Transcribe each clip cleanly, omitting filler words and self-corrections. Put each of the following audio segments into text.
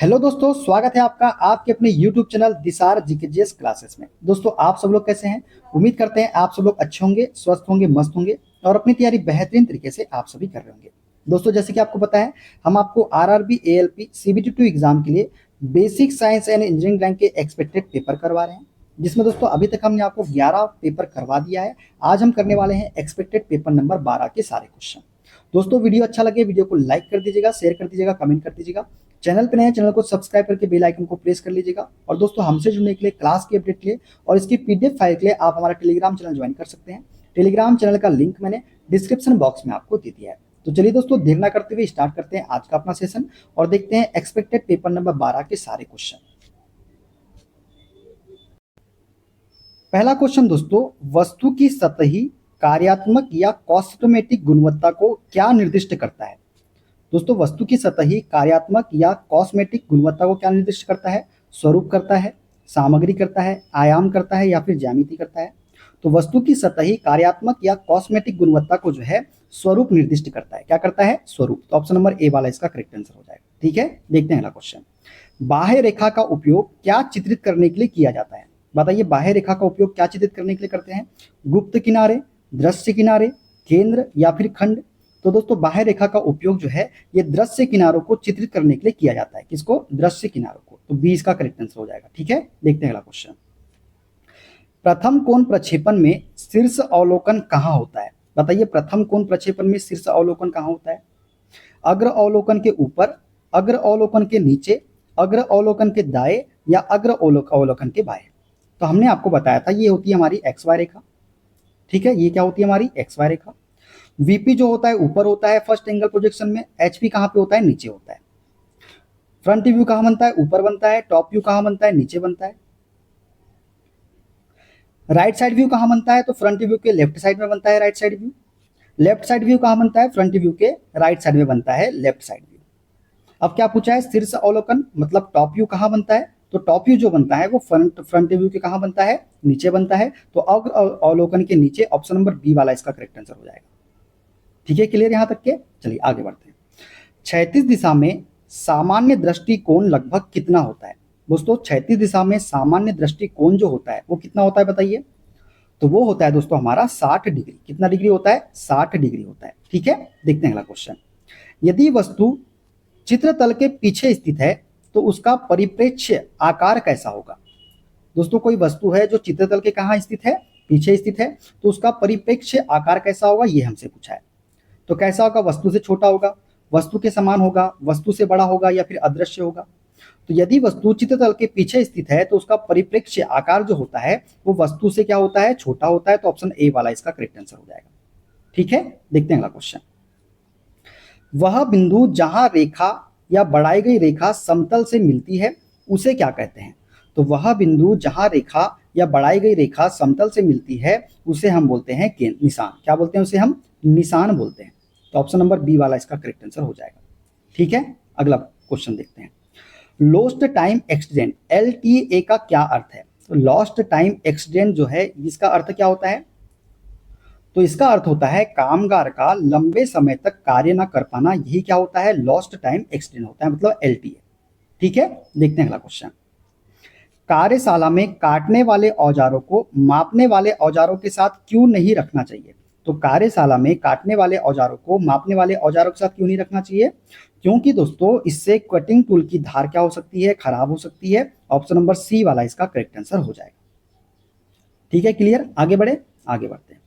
Hello दोस्तों, स्वागत है आपका आपके अपने YouTube चैनल दिसार जीकेजीएस क्लासेस में। दोस्तों, आप सब लोग कैसे हैं? उम्मीद करते हैं आप सब लोग अच्छे होंगे, स्वस्थ होंगे, मस्त होंगे और अपनी तैयारी बेहतरीन तरीके से आप सभी कर रहे होंगे। दोस्तों, जैसे कि आपको पता है, हम आपको आरआरबी, एएलपी, सीबीटी 2 एग्जाम के लिए basic science and engineering rank के एक्सपेक्टेड पेपर करवा रहे हैं, जिसमें दोस्तों अभी तक हमने आपको 11 पेपर करवा दिया है। आज हम करने वाले हैं एक्सपेक्टेड पेपर नंबर 12 के सारे क्वेश्चन। दोस्तों, वीडियो अच्छा लगे वीडियो को लाइक कर दीजिएगा, शेयर कर दीजिएगा, कमेंट कर दीजिएगा। चैनल पे नए चैनल को सब्सक्राइब करके बेल आइकन को प्रेस कर लीजिएगा। और दोस्तों, हमसे जुड़ने के लिए, क्लास की अपडेट के लिए और इसकी पीडीएफ फाइल के लिए आप हमारा टेलीग्राम चैनल ज्वाइन कर सकते हैं। टेलीग्राम चैनल का लिंक मैंने डिस्क्रिप्शन बॉक्स में आपको दे दिया है। तो चलिए दोस्तों, देर ना करते हुए स्टार्ट करते हैं आज का अपना सेशन और देखते हैं एक्सपेक्टेड पेपर नंबर 12 के सारे क्वेश्चन। पहला क्वेश्चन दोस्तों, वस्तु की सतही, कार्यात्मक या कॉस्मेटिक गुणवत्ता को क्या निर्दिष्ट करता है? दोस्तों, वस्तु की सतही, कार्यात्मक या कॉस्मेटिक गुणवत्ता को क्या निर्दिष्ट करता है? स्वरूप करता है, सामग्री करता है, आयाम करता है या फिर ज्यामिति करता है? तो वस्तु की सतही, कार्यात्मक या कॉस्मेटिक गुणवत्ता को जो है स्वरूप निर्दिष्ट करता है। क्या करता है? स्वरूप। तो ऑप्शन नंबर ए वाला इसका करेक्ट आंसर हो जाएगा। ठीक है, देखते हैं अगला क्वेश्चन। बाह्य रेखा का उपयोग क्या चित्रित करने के लिए किया जाता है? बताइए, बाह्य रेखा का उपयोग क्या चित्रित करने के लिए करते हैं? गुप्त किनारे, दृश्य किनारे, केंद्र या फिर खंड? तो दोस्तों, बाह्य रेखा का उपयोग जो है ये दृश्य किनारों को चित्रित करने के लिए किया जाता है। किसको? दृश्य किनारों को। तो बी इसका करेक्ट आंसर हो जाएगा। ठीक है, देखते हैं अगला क्वेश्चन। प्रथम कोण प्रक्षेपण में शीर्ष अवलोकन कहाँ होता है? बताइए, प्रथम कोण प्रक्षेपण में शीर्ष अवलोकन कहाँ होता है? अग्र अवलोकन के ऊपर, अग्र अवलोकन के नीचे, अग्र अवलोकन के दाएं या अग्र अवलोकन के बाएं? तो हमने आपको बताया था ये होती है हमारी एक्स वाई रेखा। ठीक है, ये क्या होती है? हमारी एक्स वाई रेखा। वीपी जो होता है ऊपर होता है फर्स्ट एंगल प्रोजेक्शन में, एचपी कहाँ पे होता है? नीचे होता है। फ्रंट व्यू कहाँ बनता है? ऊपर बनता है। टॉप व्यू कहाँ बनता है? नीचे बनता है। राइट साइड व्यू कहाँ बनता है? तो फ्रंट व्यू के लेफ्ट साइड में बनता है right side view. Left side view कहाँ बनता है? फ्रंट व्यू के राइट साइड में बनता है लेफ्ट साइड व्यू। अब क्या पूछा है? शीर्ष अवलोकन मतलब टॉप व्यू कहाँ बनता है? तो टॉप व्यू जो बनता है वो फ्रंट व्यू के कहाँ बनता है? नीचे बनता है। तो अवलोकन के नीचे, ऑप्शन नंबर बी वाला इसका करेक्ट आंसर हो जाएगा। ठीक है, क्लियर यहां तक के? चलिए आगे बढ़ते हैं। क्षैतिज दिशा में सामान्य दृष्टिकोण लगभग कितना होता है? दोस्तों, क्षैतिज दिशा में सामान्य दृष्टिकोण जो होता है वो कितना होता है बताइए? तो वो होता है दोस्तों हमारा 60 डिग्री। कितना डिग्री होता है? 60 डिग्री होता है। ठीक है, देखते हैं अगला क्वेश्चन। यदि वस्तु चित्र तल के पीछे स्थित है तो उसका परिप्रेक्ष्य आकार कैसा होगा? दोस्तों, कोई वस्तु है जो चित्र तल के कहाँ स्थित है? पीछे स्थित है, तो उसका परिप्रेक्ष्य आकार कैसा होगा ये हमसे पूछा है। तो कैसा होगा? वस्तु से छोटा होगा, वस्तु के समान होगा, वस्तु से बड़ा होगा या फिर अदृश्य होगा? तो यदि वस्तु चित्र तल के पीछे स्थित है तो उसका परिप्रेक्ष्य आकार जो होता है वो वस्तु से क्या होता है? छोटा होता है। तो ऑप्शन ए वाला इसका करेक्ट आंसर हो जाएगा। ठीक है, देखते हैं अगला क्वेश्चन। वह बिंदु जहां रेखा या बढ़ाई गई रेखा समतल से मिलती है उसे क्या कहते हैं? तो वह बिंदु जहां रेखा या बढ़ाई गई रेखा समतल से मिलती है उसे हम बोलते हैं निशान। क्या बोलते हैं उसे? हम निशान बोलते हैं। तो ऑप्शन नंबर बी वाला इसका करेक्ट आंसर हो जाएगा। ठीक है, अगला क्वेश्चन देखते हैं। लॉस्ट टाइम एक्सीडेंट, LTA का क्या अर्थ है? तो लॉस्ट टाइम एक्सीडेंट जो है इसका अर्थ क्या होता है? तो इसका अर्थ होता है कामगार का लंबे समय तक कार्य ना कर पाना। यही क्या होता है? लॉस्ट टाइम एक्सीडेंट होता है, मतलब LTA। ठीक है, देखते हैं अगला क्वेश्चन। कार्यशाला में काटने वाले औजारों को मापने वाले औजारों के साथ क्यों नहीं रखना चाहिए? तो कार्यशाला में काटने वाले औजारों को मापने वाले औजारों के साथ क्यों नहीं रखना चाहिए? क्योंकि दोस्तों इससे कटिंग टूल की धार क्या हो सकती है? खराब हो सकती है। ऑप्शन नंबर सी वाला इसका करेक्ट आंसर हो जाएगा। ठीक है, क्लियर? आगे बढ़े, आगे बढ़ते हैं।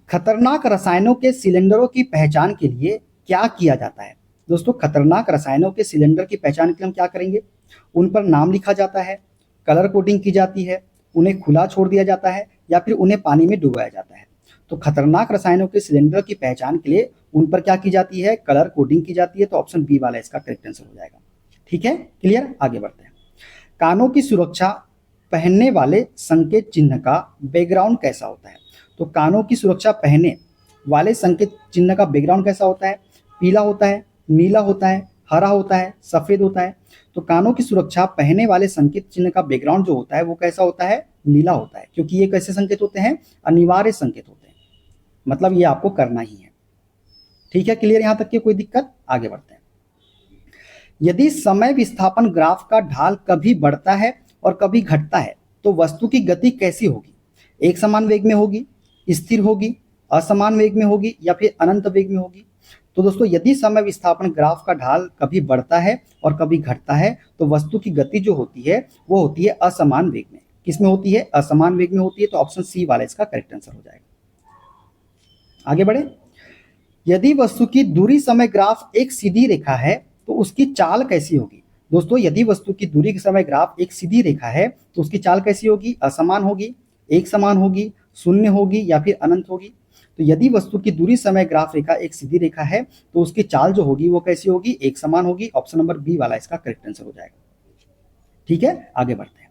खतरनाक रसायनों के सिलेंडरों की पहचान के लिए क्या किया जाता है? दोस्तों, खतरनाक रसायनों के सिलेंडर की पहचान के लिए हम क्या करेंगे? उन पर नाम लिखा जाता है, कलर कोडिंग की जाती है, उन्हें खुला छोड़ दिया जाता है या फिर उन्हें पानी में डुबाया जाता है। तो खतरनाक रसायनों के सिलेंडर की पहचान के लिए उन पर क्या की जाती है? कलर कोडिंग की जाती है। तो ऑप्शन बी वाला इसका करेक्ट आंसर हो जाएगा। ठीक है, क्लियर? आगे बढ़ते हैं। कानों की सुरक्षा पहनने वाले संकेत चिन्ह का बैकग्राउंड कैसा होता है? तो कानों की सुरक्षा पहने वाले संकेत चिन्ह का बैकग्राउंड कैसा होता है? पीला होता है, नीला होता है, हरा होता है, सफेद होता है? तो कानों की सुरक्षा पहने वाले संकेत चिन्ह का बैकग्राउंड जो होता है वो कैसा होता है? नीला होता है, क्योंकि ये कैसे संकेत होते हैं? अनिवार्य संकेत होते हैं, मतलब ये आपको करना ही है। ठीक है, क्लियर यहां तक की? कोई दिक्कत? आगे बढ़ते हैं। यदि समय विस्थापन ग्राफ का ढाल कभी बढ़ता है और कभी घटता है तो वस्तु की गति कैसी होगी? एक समान वेग में होगी, स्थिर होगी, असमान वेग में होगी या फिर अनंत वेग में होगी? तो दोस्तों यदि समय विस्थापन ग्राफ का ढाल कभी बढ़ता है और कभी घटता है तो वस्तु की गति जो होती है वो होती है असमान वेग में। किसमें होती है? असमान वेग में होती है। तो ऑप्शन सी वाला इसका करेक्ट आंसर हो जाएगा। आगे बढ़े। यदि वस्तु की दूरी समय ग्राफ एक सीधी रेखा है तो उसकी चाल कैसी होगी? दोस्तों यदि वस्तु की दूरी के समय ग्राफ एक सीधी रेखा है तो उसकी चाल कैसी होगी? असमान होगी, एक समान होगी, शून्य होगी या फिर अनंत होगी? तो यदि वस्तु की दूरी समय ग्राफ रेखा एक सीधी रेखा है तो उसकी चाल जो होगी वो कैसी होगी? एक समान होगी। ऑप्शन नंबर बी वाला इसका करेक्ट आंसर हो जाएगा। ठीक है, आगे बढ़ते हैं।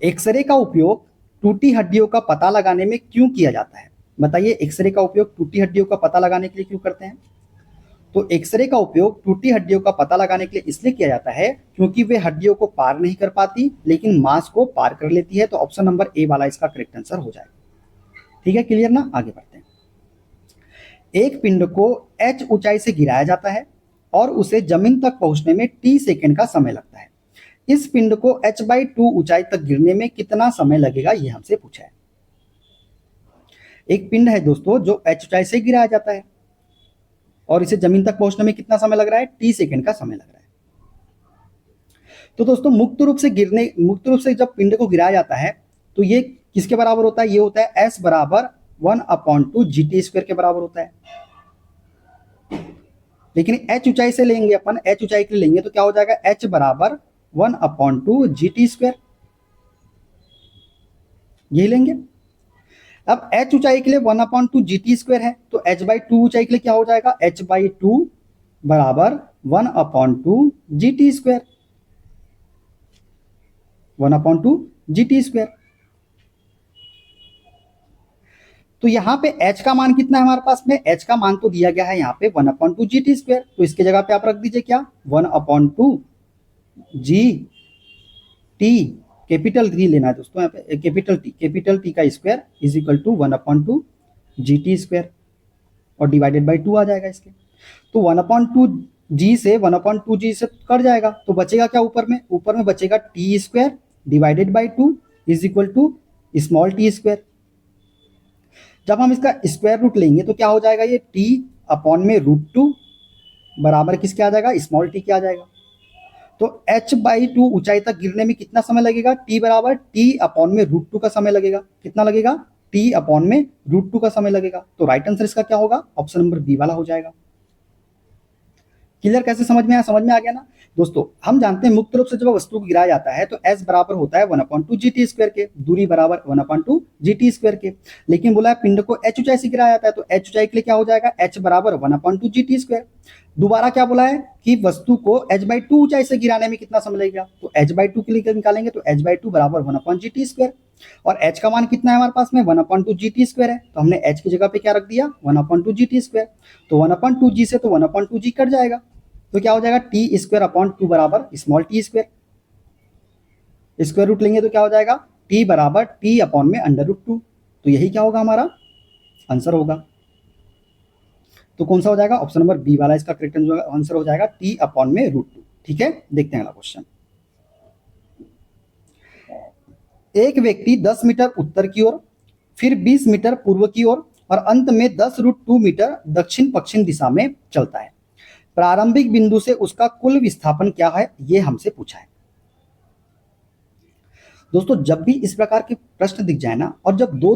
एक्सरे का उपयोग टूटी हड्डियों का पता लगाने में क्यों किया जाता है? बताइए, एक्सरे का उपयोग टूटी हड्डियों का पता लगाने के लिए क्यों करते हैं? तो एक्सरे का उपयोग टूटी हड्डियों का पता लगाने के लिए इसलिए किया जाता है क्योंकि वे हड्डियों को पार नहीं कर पाती लेकिन मांस को पार कर लेती है। तो ऑप्शन नंबर ए वाला इसका करेक्ट आंसर हो जाएगा। ठीक है, क्लियर ना? आगे बढ़ते हैं। एक पिंड को h ऊंचाई से गिराया जाता है और उसे जमीन तक पहुंचने में t सेकंड का समय लगता है। इस पिंड को h/2 ऊंचाई तक गिरने में कितना समय लगेगा, ये हमसे पूछा है। एक पिंड है दोस्तों जो h ऊंचाई से गिराया जाता है और इसे जमीन तक पहुंचने में कितना समय लग रहा है? t सेकंड का समय लग रहा है। तो दोस्तों मुक्त रूप से जब पिंड को गिराया जाता है तो ये किसके बराबर होता है? ये होता है s बराबर 1/2 GT² के बराबर होता है। लेकिन h ऊंचाई से लेंगे अपन, h ऊंचाई के लिए लेंगे तो क्या हो जाएगा? h बराबर 1/2 GT², यही लेंगे। अब h ऊंचाई के लिए 1/2 GT² है तो h/2 ऊंचाई के लिए क्या हो जाएगा? h/2 बराबर 1/2 GT², 1/2 GT²। तो यहाँ पे h का मान कितना है हमारे पास में? h का मान तो दिया गया है यहाँ पे 1/2 GT²। तो इसके जगह पे आप रख दीजिए क्या? 1/2 GT, कैपिटल T लेना है दोस्तों यहाँ पे, कैपिटल T का square is equal to 1/2 GT² और डिवाइडेड बाई 2 आ जाएगा इसके। तो 1/2 G से 1/2 G से कट जाएगा तो बचेगा क्या ऊपर में? ऊपर में बचेगा T² divided by 2 is equal to small T²। जब हम इसका स्क्वायर रूट लेंगे तो क्या हो जाएगा? ये T/√2 बराबर किसके आ जाएगा? स्मॉल t के आ जाएगा। तो h/2 ऊंचाई तक गिरने में कितना समय लगेगा? t बराबर T/√2 का समय लगेगा। कितना लगेगा? T/√2 का समय लगेगा। तो राइट आंसर इसका क्या होगा? ऑप्शन नंबर बी वाला हो जाएगा। क्लियर? कैसे समझ में आया? समझ में आ गया ना दोस्तों? हम जानते हैं मुक्त रूप से जब वस्तु को गिराया जाता है तो s बराबर होता है 1/2 GT² के, दूरी बराबर 1/2 GT² के। लेकिन बोला है पिंड को h ऊंचाई से गिराया जाता है तो h ऊंचाई के लिए क्या हो जाएगा? h बराबर 1/2 GT²। दोबारा क्या बोला है कि वस्तु को h/2 ऊंचाई से गिराने में कितना समय लगेगा? तो h/2 के लिए निकालेंगे तो h/2 बराबर 1/2 GT² और h का मान कितना है हमारे पास में? 1/2 GT² है तो हमने h की जगह पे क्या रख दिया? 1/2 GT²। तो 1/2 G से तो 1/2 G कट जाएगा तो क्या हो जाएगा? T²/2 बराबर स्मॉल T²। स्क्वायर रूट लेंगे तो क्या हो जाएगा? T बराबर T/√2। तो यही क्या होगा? हमारा आंसर होगा। तो कौन सा हो जाएगा? ऑप्शन नंबर बी वाला इसका करेक्ट आंसर हो जाएगा T/√2। ठीक है, देखते हैं अगला क्वेश्चन। एक व्यक्ति 10 मीटर उत्तर की ओर, फिर 20 मीटर पूर्व की ओर और अंत में 10√2 मीटर दक्षिण पश्चिम दिशा में चलता है। प्रारंभिक बिंदु से उसका कुल विस्थापन क्या है, ये हमसे पूछा है। दोस्तों जब भी इस प्रकार के प्रश्न दिख जाए ना और जब दो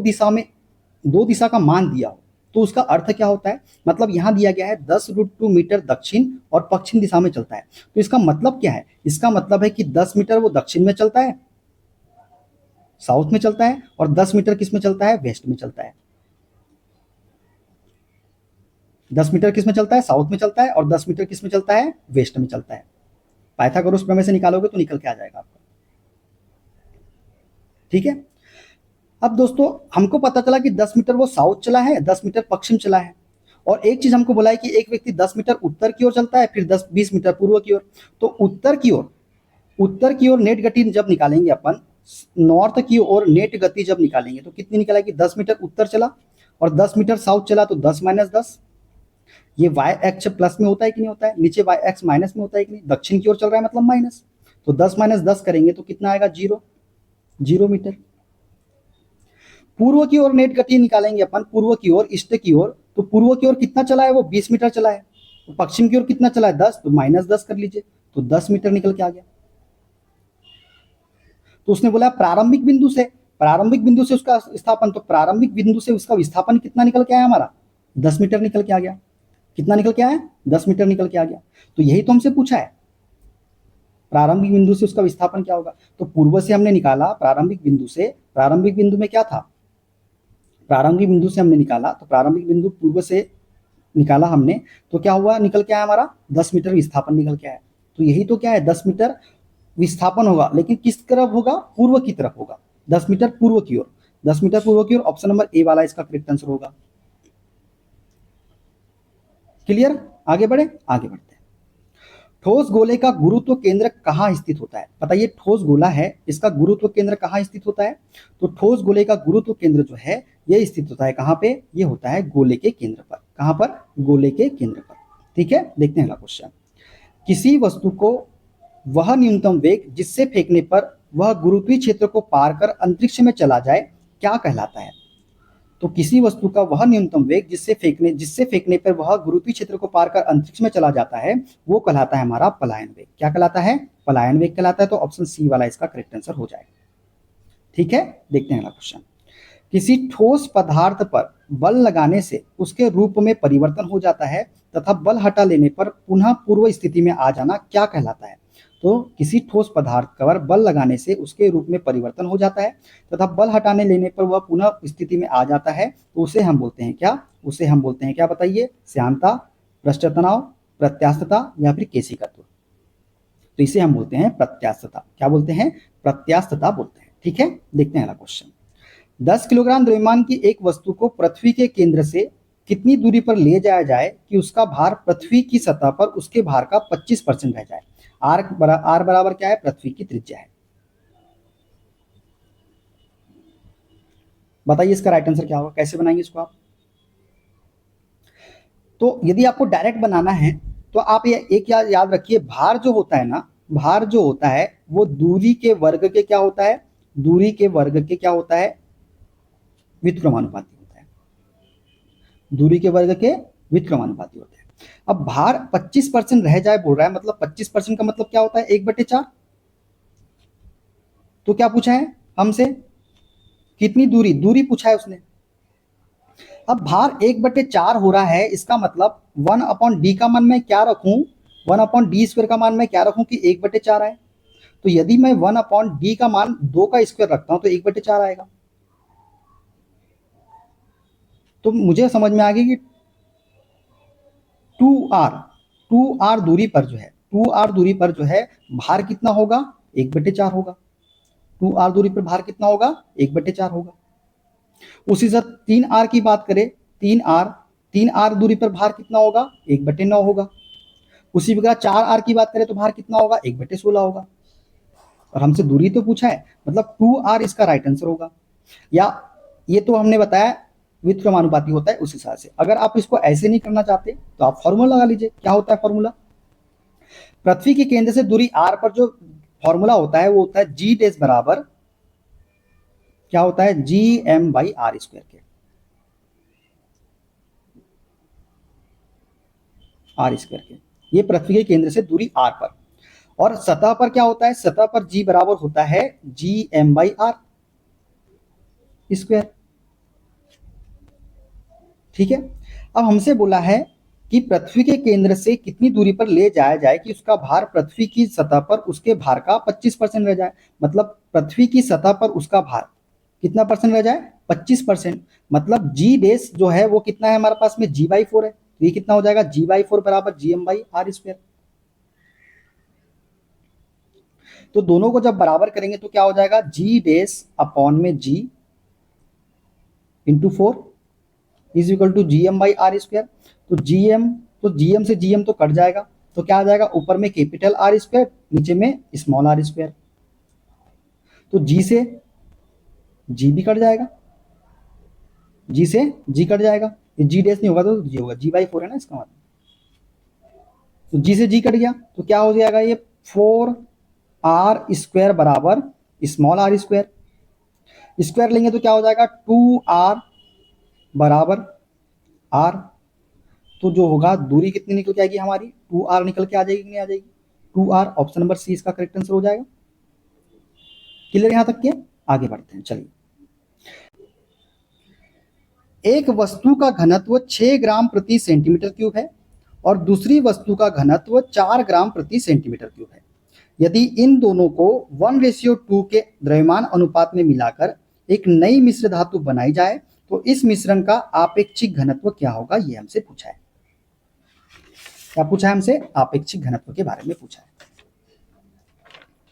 दिशा का मान दिया हो तो उसका अर्थ क्या होता है? मतलब यहां दिया गया है 10√2 मीटर दक्षिण और पश्चिम दिशा में चलता है तो इसका मतलब क्या है? इसका मतलब है कि 10 मीटर वो दक्षिण में चलता है, साउथ में चलता है, और 10 मीटर किस में चलता है? वेस्ट में चलता है। 10 मीटर किस में चलता है? साउथ में चलता है। और 10 मीटर किस में चलता है? वेस्ट में चलता है। पाइथागोरस प्रमेय से निकालोगे तो निकल के आ जाएगा आपका। ठीक है, अब दोस्तों हमको पता चला कि 10 मीटर वो साउथ चला है, 10 मीटर पश्चिम चला है। और एक चीज हमको बोला है कि एक व्यक्ति 10 मीटर उत्तर की ओर चलता है, फिर 20 मीटर पूर्व की ओर। तो उत्तर की ओर नेट गति जब निकालेंगे अपन, नॉर्थ की ओर नेट गति जब निकालेंगे तो कितनी निकलेगी? 10 मीटर उत्तर चला और 10 मीटर साउथ चला तो 10 - 10 ये वाई एक्स प्लस में होता है कि नहीं होता है, नीचे वाई एक्स माइनस में होता है कि नहीं, दक्षिण की ओर चल रहा है मतलब माइनस, तो 10 माइनस 10 करेंगे तो कितना आएगा, 0, 0 मीटर। पूर्व की ओर नेट गति निकालेंगे अपन, पूर्व की ओर, ईस्ट की ओर, तो पूर्व की ओर कितना चला है, वो 20 मीटर चला है। तो पश्चिम की ओर कितना चला है, 10, तो माइनस 10 कर लीजिए, तो 10 मीटर निकल के आ गया। तो उसने बोला प्रारंभिक बिंदु से, प्रारंभिक बिंदु से उसका विस्थापन, तो प्रारंभिक बिंदु से उसका विस्थापन कितना निकल के आया हमारा, 10 मीटर निकल के आ गया। कितना निकल के आया, 10 मीटर निकल के आ गया। तो यही तो हमसे पूछा है, प्रारंभिक बिंदु से उसका विस्थापन क्या होगा। तो पूर्व से हमने निकाला, प्रारंभिक बिंदु से, प्रारंभिक बिंदु में क्या था, प्रारंभिक बिंदु से हमने निकाला, तो प्रारंभिक बिंदु पूर्व से निकाला हमने, तो क्या हुआ, निकल के आया हमारा 10 मीटर विस्थापन निकल के आया। तो यही तो क्या है, 10 मीटर विस्थापन होगा, लेकिन किस तरफ होगा, पूर्व की तरफ होगा, 10 मीटर पूर्व की ओर, 10 मीटर पूर्व की ओर, ऑप्शन नंबर ए वाला इसका करेक्ट आंसर होगा। क्लियर, आगे बढ़े, आगे बढ़ते हैं। ठोस गोले का गुरुत्व केंद्र कहाँ स्थित होता है, बताइए, ठोस गोला है, इसका गुरुत्व केंद्र कहाँ स्थित होता है। तो ठोस गोले का गुरुत्व केंद्र जो है ये स्थित होता है कहाँ पे, ये होता है गोले के केंद्र पर। कहाँ पर, गोले के केंद्र पर। ठीक है, देखते हैं अगला क्वेश्चन। किसी वस्तु को वह न्यूनतम वेग जिससे फेंकने पर वह गुरुत्वीय क्षेत्र को पार कर अंतरिक्ष में चला जाए क्या कहलाता है। तो किसी वस्तु का वह न्यूनतम वेग जिससे फेंकने पर वह गुरुत्वीय क्षेत्र को पार कर अंतरिक्ष में चला जाता है वो कहलाता है हमारा पलायन वेग। क्या कहलाता है, पलायन वेग कहलाता है। तो ऑप्शन सी वाला इसका करेक्ट आंसर हो जाएगा। ठीक है, देखते हैं अगला क्वेश्चन। किसी ठोस पदार्थ पर बल लगाने से उसके रूप में परिवर्तन हो जाता है तथा बल हटा लेने पर पुनः पूर्व स्थिति में आ जाना क्या कहलाता है। तो किसी ठोस पदार्थ पर बल लगाने से उसके रूप में परिवर्तन हो जाता है तथा बल हटाने लेने पर वह पुनः स्थिति में आ जाता है, तो उसे हम बोलते हैं क्या, उसे हम बोलते हैं क्या, बताइए, श्यानता, पृष्ठ तनाव, प्रत्यास्थता या फिर केशिकत्व। तो इसे हम बोलते हैं प्रत्यास्थता। क्या बोलते हैं, प्रत्यास्थता बोलते हैं। ठीक है, देखते हैं अगला क्वेश्चन। 10 किलोग्राम द्रव्यमान की एक वस्तु को पृथ्वी के केंद्र से कितनी दूरी पर ले जाया जाए कि उसका भार पृथ्वी की सतह पर उसके भार का 25% रह जाए। आर बराबर क्या है, पृथ्वी की त्रिज्या है। बताइए इसका राइट आंसर क्या होगा, कैसे बनाएंगे इसको आप। तो यदि आपको डायरेक्ट बनाना है तो आप ये एक याद रखिए, भार जो होता है ना, भार जो होता है वो दूरी के वर्ग के क्या होता है, दूरी के वर्ग के क्या होता है, व्युत्क्रमानुपाती होता है। दूरी के वर्ग के व्युत्क्रमानुपाती होता है। अब भार 25% रह जाए बोल रहा है, मतलब 25% का मतलब क्या होता है, 1/4। तो क्या पूछा है हमसे, कितनी दूरी, दूरी पूछा है उसने। अब भार 1/4 हो रहा है, इसका मतलब 1/d का मान मैं क्या रखूं, 1/d² का मान मैं क्या रखूं कि 1/4 आए। तो यदि मैं 1/d का मान 2 का स्क्वायर रखता हूं तो 1/4 आएगा। तो मुझे समझ में आ गई कि 2r 2r दूरी पर जो है, 2r दूरी पर जो है भार कितना होगा, 1/4 होगा। 2r दूरी पर भार कितना होगा, 1/4 होगा। उसी से 3r की बात करें, 3r दूरी पर भार कितना होगा, 1/9 होगा। उसी प्रकार 4r की बात करें तो भार कितना होगा, 1/16 होगा। और हमसे दूरी तो पूछा है, मतलब 2r इसका राइट आंसर होगा। या ये तो हमने बताया व्युत्क्रमानुपाती होता है उस हिसाब से। अगर आप इसको ऐसे नहीं करना चाहते तो आप फॉर्मूला लगा लीजिए। क्या होता है फॉर्मूला, पृथ्वी के केंद्र से दूरी r पर जो फॉर्मूला होता है वो होता है जी डैश बराबर क्या होता है, gm/r² के, r² के। ये पृथ्वी के केंद्र से दूरी r पर। और सतह पर क्या होता है, सतह पर g बराबर होता है gm/r²। ठीक है, अब हमसे बोला है कि पृथ्वी के केंद्र से कितनी दूरी पर ले जाया जाए कि उसका भार पृथ्वी की सतह पर उसके भार का 25% रह जाए। मतलब पृथ्वी की सतह पर उसका भार कितना परसेंट रह जाए, 25%। मतलब जी डेस जो है वो कितना है हमारे पास में, g/4 है। तो ये कितना हो जाएगा, g/4 बराबर gm/r²। तो दोनों को जब बराबर करेंगे तो क्या हो जाएगा, जी डेस अपॉन में g into 4 is equal to gm/r²। तो gm से gm तो कट जाएगा, तो क्या आ जाएगा, ऊपर में कैपिटल r², नीचे में स्मॉल r²। तो g से g भी कट जाएगा, g से g कट जाएगा, ये जी डैश नहीं होगा तो जी होगा, G/4 है ना इसका मतलब। तो जी से जी कट गया तो क्या हो जाएगा, ये 4r² बराबर स्मॉल आर स्क्वायर। स्क्वायर लेंगे तो क्या हो जाएगा, 2r बराबर r। तो जो होगा दूरी कितनी निकल के आएगी हमारी, 2r निकल के आ जाएगी कि नहीं आ जाएगी, 2r। ऑप्शन नंबर सी इसका करेक्ट आंसर हो जाएगा। क्लियर यहां तक के, आगे बढ़ते हैं चलिए। एक वस्तु का घनत्व 6 ग्राम प्रति सेंटीमीटर क्यूब है और दूसरी वस्तु का घनत्व 4 ग्राम प्रति सेंटीमीटर क्यूब है। यदि इन दोनों को 1:2 के द्रव्यमान अनुपात में मिलाकर एक नई मिश्र धातु बनाई जाए तो इस मिश्रण का आपेक्षिक घनत्व क्या होगा, ये हमसे पूछा है। क्या पूछा है हमसे, आपेक्षिक घनत्व के बारे में पूछा है।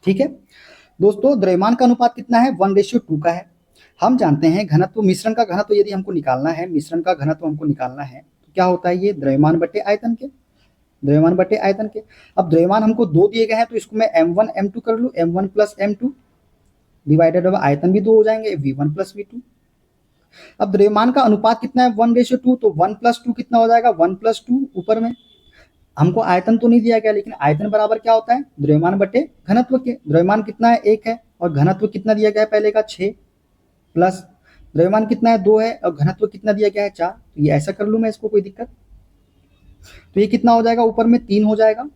ठीक है दोस्तों, द्रव्यमान का अनुपात कितना है, 1:2 का है। हम जानते हैं घनत्व, मिश्रण का घनत्व यदि हमको निकालना है, मिश्रण का घनत्व हमको निकालना है तो क्या होता है, ये द्रव्यमान बटे आयतन के, द्रव्यमान बटे आयतन के। अब द्रव्यमान हमको 2 दिए गए हैं तो इसको मैं m1 m2 कर लूँ, m1 plus m2 divided by आयतन भी 2 हो जाएंगे, v1 प्लस v2। अब द्रव्यमान का अनुपात कितना है, 1:2, तो 1 + 2 कितना हो जाएगा, 1 + 2 ऊपर में। हमको आयतन तो नहीं दिया गया, लेकिन आयतन बराबर क्या होता है, द्रव्यमान बटे घनत्व के। द्रव्यमान कितना है, 1 है, और घनत्व कितना दिया गया है पहले का, 6, प्लस द्रव्यमान कितना है, 2 है, और घनत्व कितना दिया गया है, 4। तो ये ऐसा कर लूँ मैं इसको, कोई दिक्कत। तो ये कितना हो जाएगा, ऊपर में 3 हो जाएगा,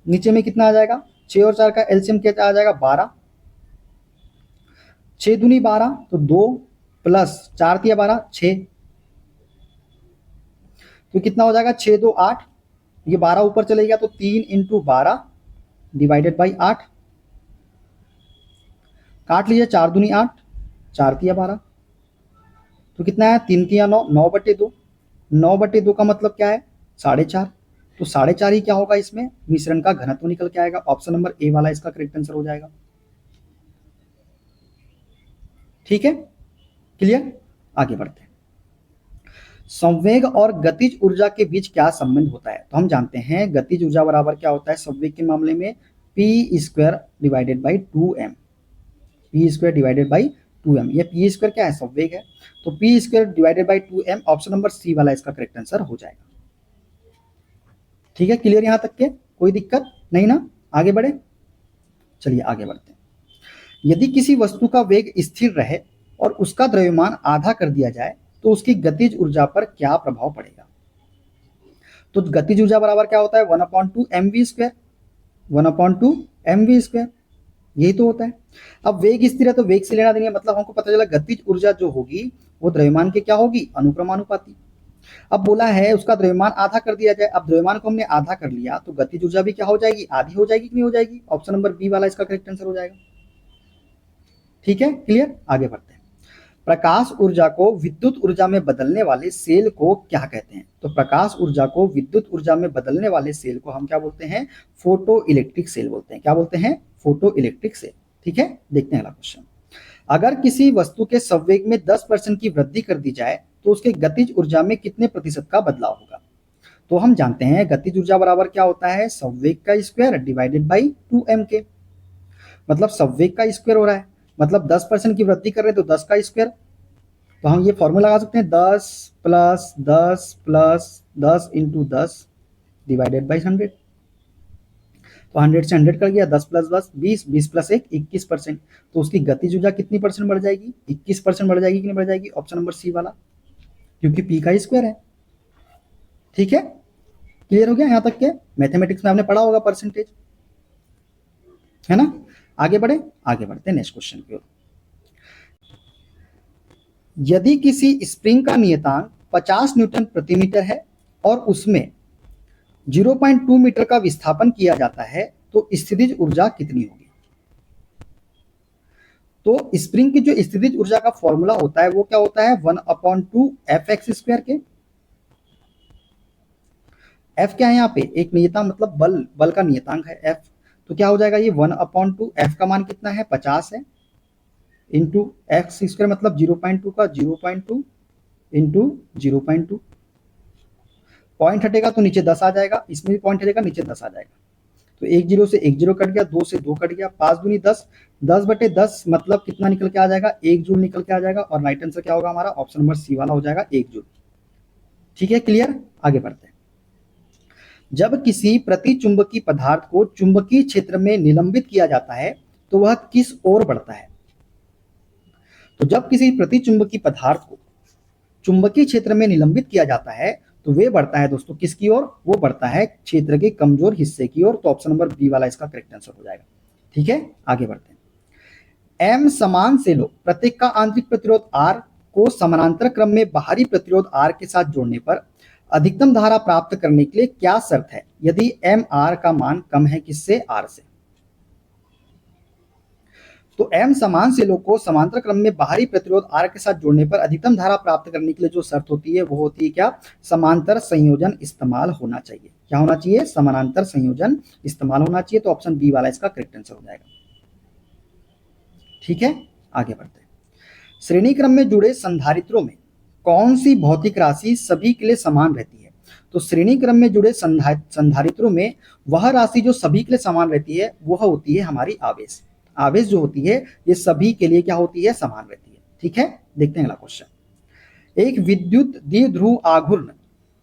नीचे में कितना आ जाएगा, 6 और 4 का एलसीएम क्या आ जाएगा, 12। 6 दूनी 12, तो 2 प्लस 4 तिया 12, 6। तो कितना हो जाएगा, 6 2 8, ये 12 ऊपर चले गया तो 3 × 12 डिवाइडेड बाई 8। काट लीजिए, 4 दूनी 8, 4 तिया 12, तो कितना है, 3 तिया 9, 9/2। 9/2 का मतलब क्या है, 4.5। तो 4.5 ही क्या होगा, इसमें मिश्रण का घनत्व निकल के आएगा। ऑप्शन नंबर ए वाला इसका करेक्ट आंसर हो जाएगा। ठीक है, क्लियर, आगे बढ़ते हैं। संवेग और गतिज ऊर्जा के बीच क्या संबंध होता है, तो हम जानते हैं गतिज ऊर्जा बराबर क्या होता है संवेग के मामले में, p² divided by 2m, p² divided by 2m। ये p² क्या है, संवेग है, तो p² divided by 2m option number C वाला इसका करेक्ट आंसर हो जाएगा। ठीक है, क्लियर यहां तक के, कोई दिक्कत नहीं ना, आगे बढ़े, चलिए आगे बढ़ते हैं। यदि किसी वस्तु का वेग स्थिर रहे और उसका द्रव्यमान आधा कर दिया जाए तो उसकी गतिज ऊर्जा पर क्या प्रभाव पड़ेगा। तो गतिज ऊर्जा बराबर क्या होता है, 1/2 mv², 1/2 mv², यही तो होता है। अब वेग स्थिर है तो वेग से लेना देना, मतलब हमको पता चला गतिज ऊर्जा जो होगी वो द्रव्यमान के क्या होगी, अनुप्रमानुपाती। अब बोला है उसका द्रव्यमान आधा कर दिया जाए, अब द्रव्यमान को हमने आधा कर लिया तो गतिज ऊर्जा भी क्या हो जाएगी, आधी हो जाएगी कि नहीं हो जाएगी, ऑप्शन नंबर बी वाला इसका करेक्ट आंसर हो जाएगा। ठीक है, क्लियर, आगे बढ़ते हैं। प्रकाश ऊर्जा को विद्युत ऊर्जा में बदलने वाले सेल को क्या कहते हैं, तो प्रकाश ऊर्जा को विद्युत ऊर्जा में बदलने वाले सेल को हम क्या बोलते हैं, फोटो इलेक्ट्रिक सेल बोलते हैं। क्या बोलते हैं, फोटो इलेक्ट्रिक सेल। ठीक है, देखते हैं अगला क्वेश्चन। अगर किसी वस्तु के संवेग में 10% की वृद्धि कर दी जाए तो उसके गतिज ऊर्जा में कितने प्रतिशत का बदलाव होगा। तो हम जानते हैं गतिज ऊर्जा बराबर क्या होता है, संवेग का स्क्वायर डिवाइडेड बाई 2m के, मतलब संवेग का स्क्वायर हो रहा है, मतलब 10% की वृद्धि कर रहे हैं तो 10 का स्क्वायर। तो हम ये फॉर्मूला लगा सकते हैं, 10 + 10 + 10 × 10 डिवाइडेड बाई 100। तो 100 से 100 कर गया, 10 + 10 20, 20 + 1 21%। तो उसकी गतिज ऊर्जा कितनी परसेंट बढ़ जाएगी, 21% बढ़ जाएगी कि नहीं बढ़ जाएगी, ऑप्शन नंबर सी वाला, क्योंकि पी का स्क्वायर है। ठीक है, क्लियर हो गया यहां तक के, मैथमेटिक्स में आपने पढ़ा होगा परसेंटेज, है ना। आगे बढ़े, आगे बढ़ते हैं नेक्स्ट क्वेश्चन की ओर। यदि किसी स्प्रिंग का नियतांक 50 न्यूटन प्रति मीटर है और उसमें 0.2 मीटर का विस्थापन किया जाता है तो स्थितिज ऊर्जा कितनी होगी। तो स्प्रिंग की जो स्थितिज ऊर्जा का फॉर्मूला होता है वो क्या होता है, 1/2 fx² के। f क्या है यहाँ पे, एक नियतांक, मतलब बल, बल का नियतांक है f। तो क्या हो जाएगा ये 1/2, f का मान कितना है, 50 है, इंटू x² मतलब 0.2 का 0.2 इंटू 0.2। पॉइंट हटेगा तो नीचे 10 आ जाएगा, इसमें भी पॉइंट हटेगा नीचे 10 आ जाएगा। तो 1 0 से 1 0 कट गया, 2 से 2 कट गया, 5 दूनी 10, 10/10 मतलब कितना निकल के आ जाएगा, 1 जूल निकल के आ जाएगा। और राइट आंसर क्या होगा हमारा, ऑप्शन नंबर सी वाला हो जाएगा, 1 जूल। ठीक है, क्लियर। आगे बढ़ते हैं। जब किसी प्रतिचुंबकीय पदार्थ को चुंबकीय क्षेत्र में निलंबित किया जाता है तो वह किस ओर बढ़ता है? तो जब किसी प्रतिचुंबकीय पदार्थ को चुंबकीय क्षेत्र में निलंबित किया जाता है तो वे बढ़ता है दोस्तों किसकी ओर? वो बढ़ता है क्षेत्र के कमजोर हिस्से की ओर। तो ऑप्शन नंबर बी वाला इसका करेक्ट आंसर हो जाएगा। ठीक है, आगे बढ़ते हैं। एम समान सेलों प्रत्येक का आंतरिक प्रतिरोध आर को समानांतर क्रम में बाहरी प्रतिरोध आर के साथ जोड़ने पर अधिकतम धारा प्राप्त करने के लिए क्या शर्त है यदि एम आर का मान कम है किससे? आर से। तो एम समान सेलों को समांतर क्रम में बाहरी प्रतिरोध आर के साथ जोड़ने पर अधिकतम धारा प्राप्त करने के लिए जो शर्त होती है वो होती है क्या? समांतर संयोजन इस्तेमाल होना चाहिए। क्या होना चाहिए? समानांतर संयोजन इस्तेमाल होना चाहिए। तो ऑप्शन बी वाला इसका करेक्ट आंसर हो जाएगा। ठीक है, आगे बढ़ते हैं। श्रेणी क्रम में जुड़े संधारित्रों में कौन सी भौतिक राशि सभी के लिए समान रहती है? तो श्रेणी क्रम में जुड़े संधारित्रों में वह राशि जो सभी के लिए समान रहती है वह होती है हमारी आवेश। आवेश जो होती है ये सभी के लिए क्या होती है? समान रहती है। ठीक है, देखते हैं अगला क्वेश्चन। एक विद्युत द्विध्रुव आघूर्ण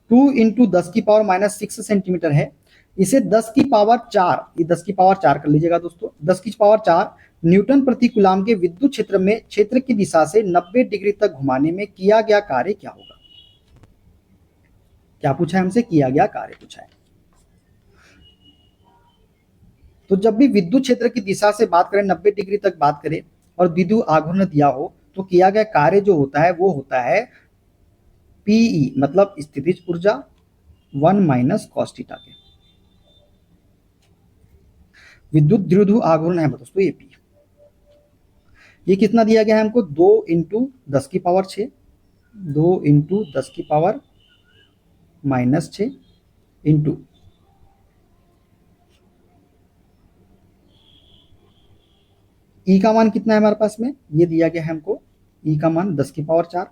2 × 10⁻⁻6 सेंटीमीटर है। इसे 10 की पावर 4, ये 10 की पावर 4 कर लीजिएगा दोस्तों, 10 की पावर 4 न्यूटन प्रति कूलाम के विद्युत क्षेत्र में क्षेत्र की दिशा से 90 डिग्री तक घुमाने में किया गया कार्य क्या होगा? क्या पूछा है हमसे? किया गया कार्य पूछा है। तो जब भी विद्युत क्षेत्र की दिशा से बात करें, 90 डिग्री तक बात करें और विद्युत आघूर्ण दिया हो तो किया गया कार्य जो होता है वो होता है पीई, मतलब स्थितिज ऊर्जा 1 - cos थीटा के। विद्युत द्विध्रुव आघूर्ण है दोस्तों ये पी। ये कितना दिया गया है हमको? 2 × 10⁻6, 2 × 10⁻⁻6 इंटू ई का मान कितना है हमारे पास में? ये दिया गया है हमको ई का मान 10 की power 4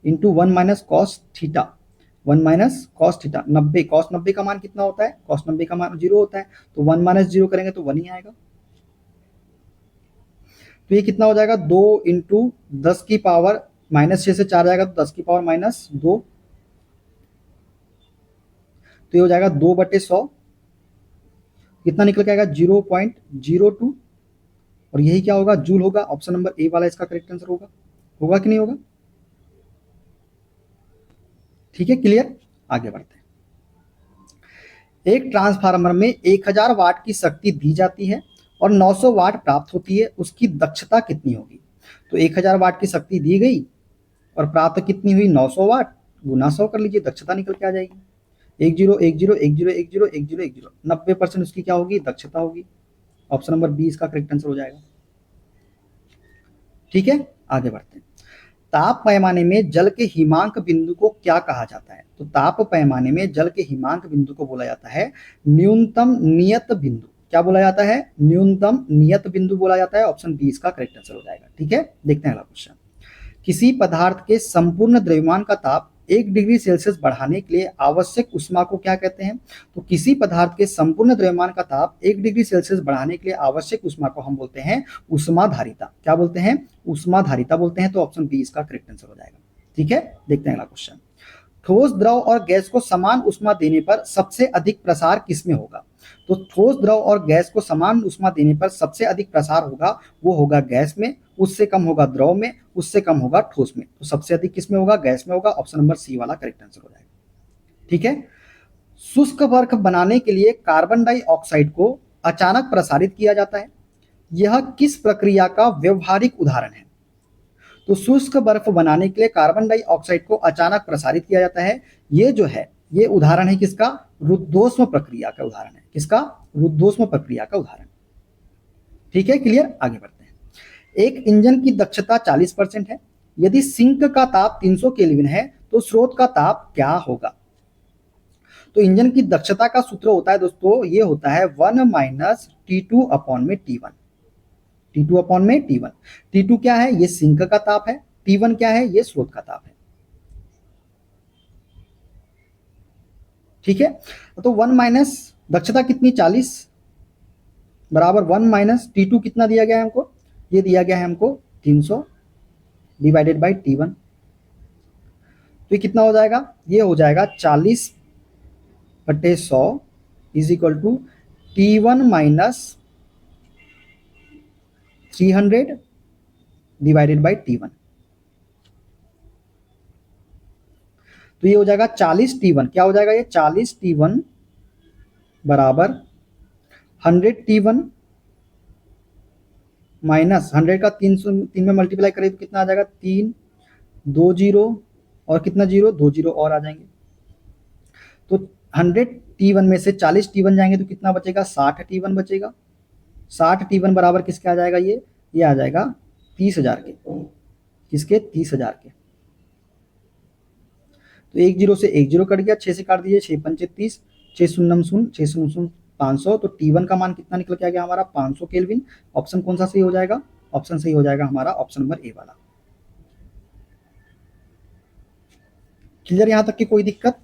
into 1 - cos theta, 1 - cos theta 90। cos 90 का मान कितना होता है? cos 90 का मान 0 होता है, तो 1 - 0 करेंगे तो 1 ही आएगा। तो ये कितना हो जाएगा? 2 × 10 की पावर -6 से 4 जाएगा तो 10 की पावर -2, तो ये हो जाएगा 2/100। कितना निकल के आएगा? 0.02। और यही क्या होगा? जूल होगा। ऑप्शन नंबर ए वाला इसका करेक्ट आंसर होगा। होगा कि नहीं होगा? ठीक है, क्लियर। आगे बढ़ते हैं। एक ट्रांसफार्मर में 1000 वाट की शक्ति दी जाती है और 900 वाट प्राप्त होती है, उसकी दक्षता कितनी होगी? तो 1000 वाट की शक्ति दी गई और प्राप्त कितनी हुई? 900 वाट, गुना 100 कर लीजिए, दक्षता निकल के आ जाएगी। 10 10 10 10 10 10 10, 90% उसकी क्या होगी? दक्षता होगी। ऑप्शन नंबर बी इसका करेक्ट आंसर हो जाएगा। ठीक है, आगे बढ़ते हैं। ताप पैमाने में जल के हिमांक बिंदु को क्या कहा जाता है? तो ताप पैमाने में जल के हिमांक बिंदु को बोला जाता है न्यूनतम नियत बिंदु। क्या बोला जाता है? न्यूनतम नियत बिंदु बोला जाता है। ऑप्शन बी इसका करेक्ट आंसर हो जाएगा। ठीक है, देखते हैं अगला क्वेश्चन। किसी पदार्थ के संपूर्ण द्रव्यमान का ताप 1 डिग्री सेल्सियस बढ़ाने के लिए आवश्यक ऊष्मा को क्या कहते हैं? तो किसी पदार्थ के संपूर्ण द्रव्यमान का ताप 1 डिग्री सेल्सियस बढ़ाने के लिए आवश्यक ऊष्मा को हम बोलते हैं ऊष्माधारिता। क्या बोलते हैं? ऊष्माधारिता बोलते हैं। तो ऑप्शन बी इसका करेक्ट आंसर हो जाएगा। ठीक है, देखते हैं अगला क्वेश्चन। ठोस, द्रव और गैस को समान ऊष्मा देने पर सबसे अधिक प्रसार किसमें होगा? तो ठोस, द्रव और गैस को समान ऊष्मा देने पर सबसे अधिक प्रसार होगा वो होगा गैस में, उससे कम होगा द्रव में, उससे कम होगा ठोस में। तो सबसे अधिक किसमें होगा? गैस में होगा। ऑप्शन नंबर सी वाला करेक्ट आंसर हो जाएगा। ठीक है, शुष्क बर्फ बनाने के लिए कार्बन डाइऑक्साइड को अचानक प्रसारित किया जाता है, यह किस प्रक्रिया का व्यवहारिक उदाहरण है? तो शुष्क बर्फ बनाने के लिए कार्बन डाइऑक्साइड को अचानक प्रसारित किया जाता है, ये जो है ये उदाहरण है किसका? रुद्धोष्म प्रक्रिया का उदाहरण है। किसका? रुद्धोष्म प्रक्रिया का उदाहरण। ठीक है, क्लियर। आगे बढ़ते हैं। एक इंजन की दक्षता 40% है, यदि सिंक का ताप 300 केल्विन है तो स्रोत का ताप क्या होगा? तो इंजन की दक्षता का सूत्र होता है दोस्तों, ये होता है 1 - T2/T1। T2/T1। T2 क्या है? ये सिंक का ताप है। T1 क्या है? ये स्रोत का ताप है। ठीक है, तो 1 - दक्षता कितनी? 40 बराबर 1 - T2 कितना दिया गया है हमको? ये दिया गया है हमको 300 डिवाइडेड बाई T1। तो ये कितना हो जाएगा, ये हो जाएगा 40/100 is equal to T1 minus 300 divided by T1। तो ये हो जाएगा 40T1, क्या हो जाएगा ये 40T1 बराबर 100T1 माइनस 100 का 3 में मल्टीप्लाई करें तो कितना आ जाएगा 3 2 जीरो और कितना जीरो 2 जीरो और आ जाएंगे। तो 100T1 में से 40T1 जाएंगे तो कितना बचेगा 60T1 बचेगा। 60T1 बराबर किसके आ जाएगा, ये आ जाएगा 30,000 के, किसके 30,000 के। तो 1 जीरो से 1 जीरो कट गया, 6 से काट दीजिए 6 पंचे 30, 6 शून्य शून्य 6 शून्य शून्य 500। तो T1 का मान कितना निकल के आ गया हमारा 500 केल्विन। ऑप्शन कौन सा सही हो जाएगा, ऑप्शन सही हो जाएगा हमारा ऑप्शन नंबर ए वाला। क्लियर यहां तक की कोई दिक्कत?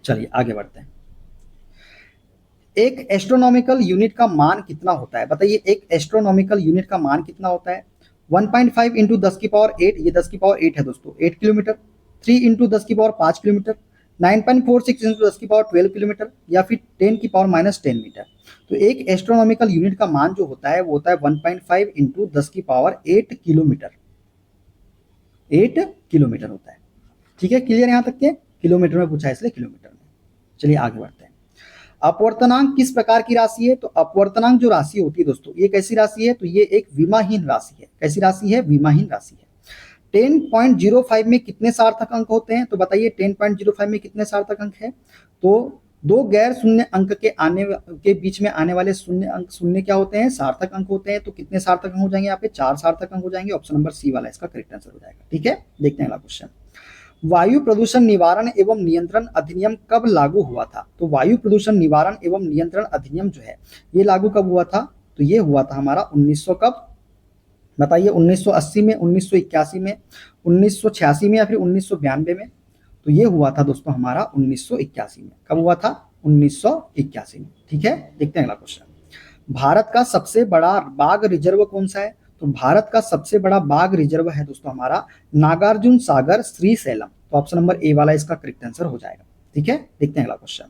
चलिए आगे बढ़ते हैं। एक एस्ट्रोनॉमिकल यूनिट का मान कितना होता है, बताइए एक एस्ट्रोनॉमिकल यूनिट का मान कितना होता है। 1.5 इंटू 10 की पावर 8, ये 10 की पावर 8 है दोस्तों, 8 किलोमीटर। 3 इंटू 10 की पावर 5 किलोमीटर। 9.46 इंटू 10 की पावर 12 किलोमीटर, या फिर 10 की पावर माइनस 10 मीटर। तो एक एस्ट्रोनॉमिकल यूनिट का मान जो होता है वो होता है 1.5 इंटू 10 की पावर 8 किलोमीटर, 8 किलोमीटर होता है। ठीक है, क्लियर यहां तक के, किलोमीटर में पूछा है इसलिए किलोमीटर में। चलिए आगे बढ़ते हैं। अपवर्तनांक किस प्रकार की राशि है, तो अपवर्तनांक जो राशि होती है दोस्तों, ये कैसी राशि है, तो ये एक विमाहीन राशि है। कैसी राशि है, विमाहीन राशि है। 10.05 में कितने सार्थक अंक होते हैं, तो बताइए 10.05 में कितने सार्थक अंक है। तो दो गैर शून्य अंक के बीच में आने वाले शून्य अंक, शून्य क्या होते हैं, सार्थक अंक होते हैं। तो कितने सार्थक अंक हो जाएंगे यहाँ पे, 4 सार्थक अंक हो जाएंगे। ऑप्शन नंबर सी वाला इसका करेक्ट आंसर हो जाएगा। ठीक है, देखते हैं अगला क्वेश्चन। वायु प्रदूषण निवारण एवं नियंत्रण अधिनियम कब लागू हुआ था, तो वायु प्रदूषण निवारण एवं नियंत्रण अधिनियम जो है ये लागू कब हुआ था, तो ये हुआ था हमारा 1900 कब, बताइए 1980 में, 1981 में, 1986 में, या फिर 1992 में। तो ये हुआ था दोस्तों हमारा 1981 में। कब हुआ था, 1981 में। ठीक है, देखते हैं अगला क्वेश्चन। भारत का सबसे बड़ा बाघ रिजर्व कौन सा है, तो भारत का सबसे बड़ा बाघ रिजर्व है दोस्तों हमारा नागार्जुन सागर श्रीशैलम। तो ऑप्शन नंबर ए वाला इसका करेक्ट आंसर हो जाएगा। ठीक है, देखते हैं अगला क्वेश्चन।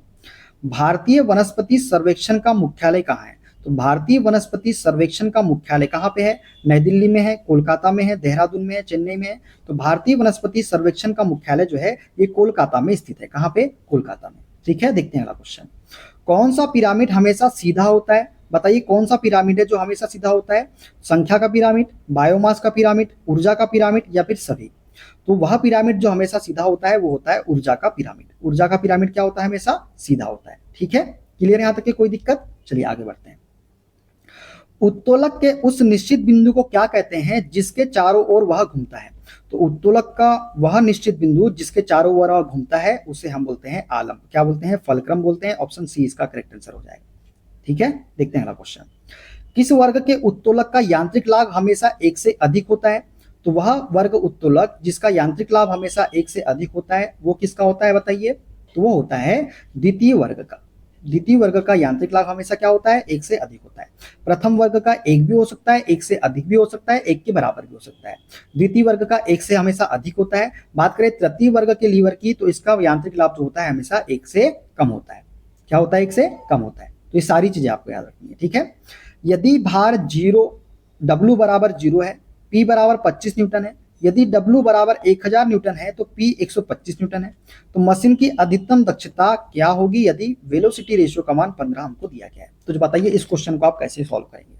भारतीय वनस्पति सर्वेक्षण का मुख्यालय कहाँ है, तो भारतीय वनस्पति सर्वेक्षण का मुख्यालय कहाँ पे है, नई दिल्ली में है, कोलकाता में है, देहरादून में है, चेन्नई में है। तो भारतीय वनस्पति सर्वेक्षण का मुख्यालय जो है ये कोलकाता में स्थित है। कहाँ पे, कोलकाता में। ठीक है, देखते हैं अगला क्वेश्चन। कौन सा पिरामिड हमेशा सीधा होता है, बताइए कौन सा पिरामिड है जो हमेशा सीधा होता है। संख्या का पिरामिड, बायोमास का पिरामिड, ऊर्जा का पिरामिड, या फिर सभी। तो वह पिरामिड जो हमेशा सीधा होता है वो होता है ऊर्जा का पिरामिड। ऊर्जा का पिरामिड क्या होता है, हमेशा सीधा होता है। ठीक है, क्लियर यहां तक की कोई दिक्कत? चलिए आगे बढ़ते हैं। उत्तोलक के उस निश्चित बिंदु को क्या कहते हैं जिसके चारों ओर वह घूमता है, तो उत्तोलक का वह निश्चित बिंदु जिसके चारों ओर वह घूमता है उसे हम बोलते हैं आलम, क्या बोलते हैं, फलक्रम बोलते हैं। ऑप्शन सी इसका करेक्ट आंसर हो जाएगा। ठीक है, देखते हैं अगला क्वेश्चन। किस वर्ग के उत्तोलक का यांत्रिक लाभ हमेशा 1 से अधिक होता है, तो वह वर्ग उत्तोलक जिसका यांत्रिक लाभ हमेशा 1 से अधिक होता है वो किसका होता है, बताइए। तो वो होता है द्वितीय वर्ग का। द्वितीय वर्ग का यांत्रिक लाभ हमेशा क्या होता है, 1 से अधिक होता है। प्रथम वर्ग का 1 भी हो सकता है, 1 से अधिक भी हो सकता है, 1 के बराबर भी हो सकता है। द्वितीय वर्ग का 1 से हमेशा अधिक होता है। बात करें तृतीय वर्ग के लीवर की, तो इसका यांत्रिक लाभ जो होता है हमेशा 1 से कम होता है। क्या होता है, 1 से कम होता है। तो ये सारी चीजें आपको याद रखनी है। ठीक है, यदि भार 0, W बराबर 0 है, P बराबर 25 न्यूटन है, यदि W बराबर 1000 न्यूटन है तो P 125 न्यूटन है, तो मशीन की अधिकतम दक्षता क्या होगी यदि वेलोसिटी रेशियो का मान 15 हमको दिया गया है। तो बताइए इस क्वेश्चन को आप कैसे सॉल्व करेंगे।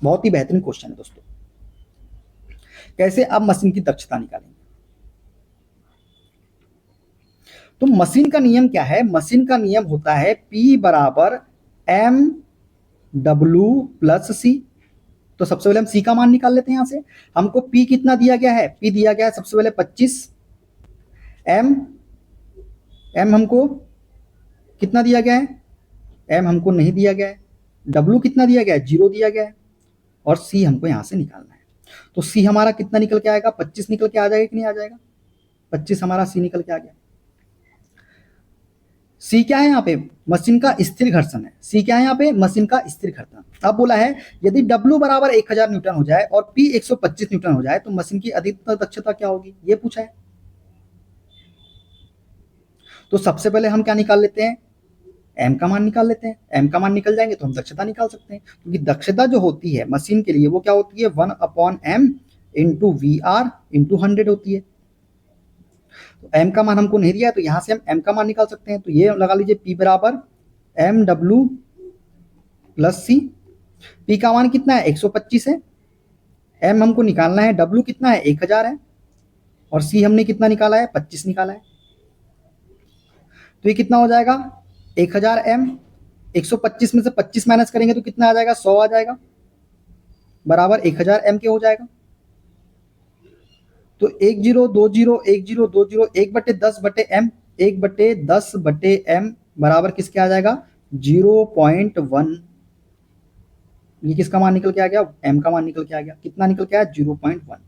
बहुत ही बेहतरीन क्वेश्चन है दोस्तों, कैसे आप मशीन की दक्षता निकालेंगे। तो मशीन का नियम क्या है, मशीन का नियम होता है P बराबर MW प्लस C। तो सबसे पहले हम C का मान निकाल लेते हैं। यहां से हमको P कितना दिया गया है, P दिया गया है सबसे पहले 25। M हमको कितना दिया गया है, M हमको नहीं दिया गया है। W कितना दिया गया है, 0 दिया गया है। और C हमको यहां से निकालना है। तो C हमारा कितना निकल के आएगा, 25 निकल के आ जाएगा कि नहीं आ जाएगा, 25 हमारा C निकल के आ गया। C क्या है यहाँ पे, मशीन का स्थिर घर्षण है। C क्या है यहाँ पे, मशीन का स्थिर घर्षण। अब बोला है यदि W बराबर 1000 न्यूटन हो जाए और P 125 न्यूटन हो जाए तो मशीन की अधिकतम दक्षता क्या होगी, ये पूछा है। तो सबसे पहले हम क्या निकाल लेते हैं, एम का मान निकाल लेते हैं। एम का मान निकल जाएंगे तो हम दक्षता निकाल सकते हैं, क्योंकि दक्षता जो होती है मशीन के लिए वो क्या होती है, 1/m into we are into 100 होती है। तो एम का मान हमको नहीं दिया है, तो यहां से हम एम का मान निकाल सकते हैं। तो ये लगा लीजिए पी बराबर एम डब्ल्यू प्लस सी। पी का मान कितना है, 125 है। एम हमको निकालना है, डब्ल्यू कितना है, 1000 है, और सी हमने कितना निकाला है, 25 निकाला है। तो ये कितना हो जाएगा, 1000 एम, 125 में से 25 माइनस करेंगे तो कितना आ जाएगा, 100 आ जाएगा, बराबर 1000 एम के हो जाएगा। तो 1020 1/10/m 1/10/m बराबर किसके आ जाएगा, 0.1। ये किसका मान निकल के आ गया, m का मान निकल के आ गया। कितना निकल के आया, 0.1।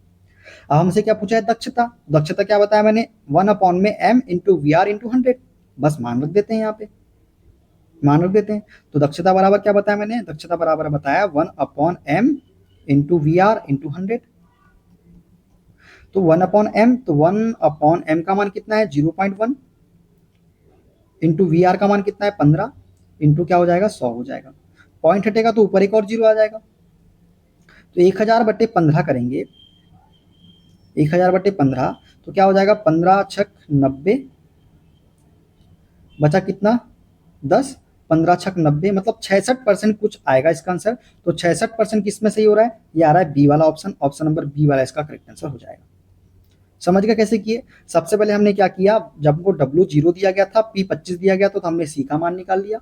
अब हमसे क्या पूछा है, दक्षता। दक्षता क्या बताया मैंने, 1/m into we are into 100। बस मान रख देते हैं, यहाँ पे मान रख देते हैं। तो दक्षता बराबर क्या बताया मैंने, दक्षता बराबर बताया 1/m into we are into 100। तो 1/m, तो 1/m का मान कितना है, 0.1 इंटू वी आर का मान कितना है, 15 इंटू क्या हो जाएगा, 100 हो जाएगा। पॉइंट हटेगा तो ऊपर एक और जीरो आ जाएगा। तो 1000/15 करेंगे, 1000/15 तो क्या हो जाएगा, 15 छक 90, बचा कितना 10, 15 छक 90, मतलब 66% कुछ आएगा इसका आंसर। तो 66% किस में सही हो रहा है, ये आ रहा है बी वाला ऑप्शन, ऑप्शन नंबर बी वाला इसका करेक्ट आंसर हो जाएगा। समझ गए कैसे किए। सबसे पहले हमने क्या किया, जब हमको डब्ल्यू 0 दिया गया था, पी 25 दिया गया तो हमने सी का मान निकाल लिया,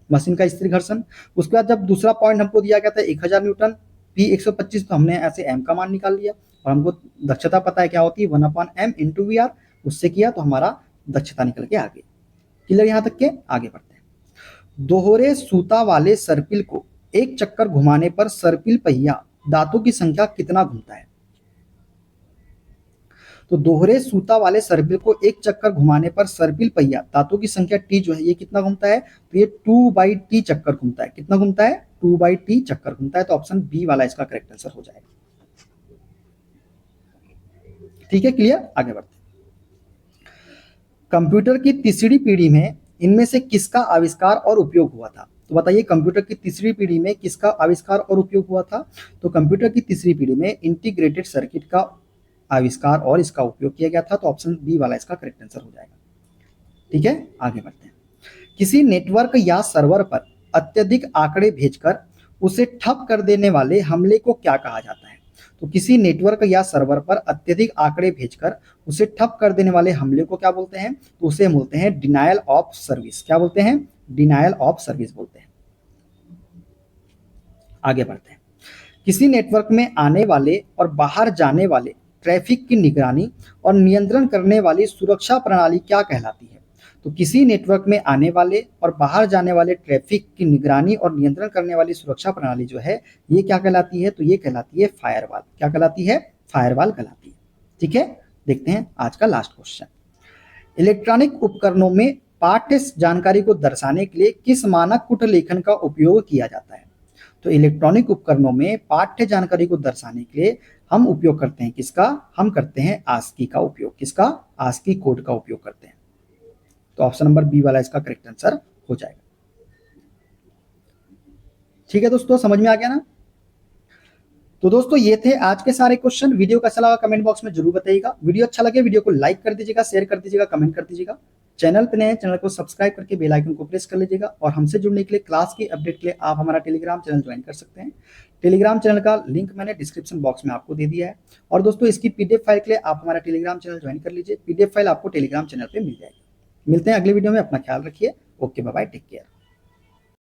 मशीन का स्थिर घर्षण। उसके बाद जब दूसरा पॉइंट हमको दिया गया था 1000 न्यूटन, पी 125, तो हमने ऐसे एम का मान निकाल लिया। और हमको दक्षता पता है क्या होती है, 1/m इंटू वी आर, उससे किया तो हमारा दक्षता निकल के आ गई। क्लियर यहाँ तक के, आगे बढ़ते हैं। दोहरे सूता वाले सर्पिल को एक चक्कर घुमाने पर सर्पिल पहिया दांतों की संख्या कितना घूमता है। तो दोहरे सूता वाले सर्पिल को एक चक्कर घुमाने पर सर्पिल पहिया दांतों की संख्या टी जो है ये कितना घूमता है, तो ये 2/t चक्कर घूमता है। कितना घूमता है, 2/t चक्कर घूमता है। तो ऑप्शन बी वाला इसका करेक्ट आंसर हो जाएगा। ठीक है, क्लियर, आगे बढ़ते हैं। कंप्यूटर की तीसरी पीढ़ी में इनमें से किसका आविष्कार और उपयोग हुआ था। तो बताइए, कंप्यूटर की तीसरी पीढ़ी में किसका आविष्कार और उपयोग हुआ था। तो कंप्यूटर की तीसरी पीढ़ी में इंटीग्रेटेड सर्किट का आविष्कार और इसका उपयोग किया गया था। तो ऑप्शन बी वाला इसका करेक्ट आंसर हो जाएगा। ठीक है, आगे बढ़ते हैं। किसी नेटवर्क या सर्वर पर अत्यधिक आंकड़े भेजकर उसे ठप कर देने वाले हमले को क्या कहा जाता है। तो किसी नेटवर्क या सर्वर पर अत्यधिक आंकड़े भेजकर उसे ठप कर देने वाले हमले को क्या बोलते हैं, तो उसे बोलते हैं डिनायल ऑफ सर्विस। क्या बोलते हैं, डिनायल ऑफ सर्विस बोलते हैं। आगे बढ़ते हैं। किसी नेटवर्क में आने वाले और बाहर जाने वाले ट्रैफिक की निगरानी और नियंत्रण करने वाली सुरक्षा प्रणाली क्या कहलाती है। तो किसी नेटवर्क में आने वाले और बाहर जाने वाले ट्रैफिक की निगरानी और नियंत्रण करने वाली सुरक्षा प्रणाली जो है ये क्या कहलाती है, तो ये कहलाती है फायरवॉल। क्या कहलाती है, फायरवॉल कहलाती है। ठीक है, देखते हैं आज का लास्ट क्वेश्चन। इलेक्ट्रॉनिक उपकरणों में पाठ्य जानकारी को दर्शाने के लिए किस मानक कूट लेखन का उपयोग किया जाता है। तो इलेक्ट्रॉनिक उपकरणों में पाठ्य जानकारी को दर्शाने के लिए हम उपयोग करते हैं किसका, हम करते हैं आस्की का उपयोग। किसका, आस्की कोड का उपयोग करते हैं। तो ऑप्शन नंबर बी वाला इसका करेक्ट आंसर हो जाएगा। ठीक है दोस्तों, समझ में आ गया ना। तो दोस्तों ये थे आज के सारे क्वेश्चन। वीडियो कैसा लगा कमेंट बॉक्स में जरूर बताइएगा। वीडियो अच्छा लगे वीडियो को लाइक कर दीजिएगा, शेयर कर दीजिएगा, कमेंट कर दीजिएगा। चैनल पे नए हैं, चैनल को सब्सक्राइब करके बेल आइकन को प्रेस कर लीजिएगा। और हमसे जुड़ने के लिए, क्लास की अपडेट के लिए आप हमारा टेलीग्राम चैनल ज्वाइन कर सकते हैं। टेलीग्राम चैनल का लिंक मैंने डिस्क्रिप्शन बॉक्स में आपको दे दिया है। और दोस्तों इसकी पीडीएफ फाइल के लिए आप हमारा टेलीग्राम चैनल ज्वाइन कर लीजिए। पीडीएफ फाइल आपको टेलीग्राम चैनल पर मिल जाएगी। मिलते हैं अगले वीडियो में, अपना ख्याल रखिए। Okay, bye bye, take care.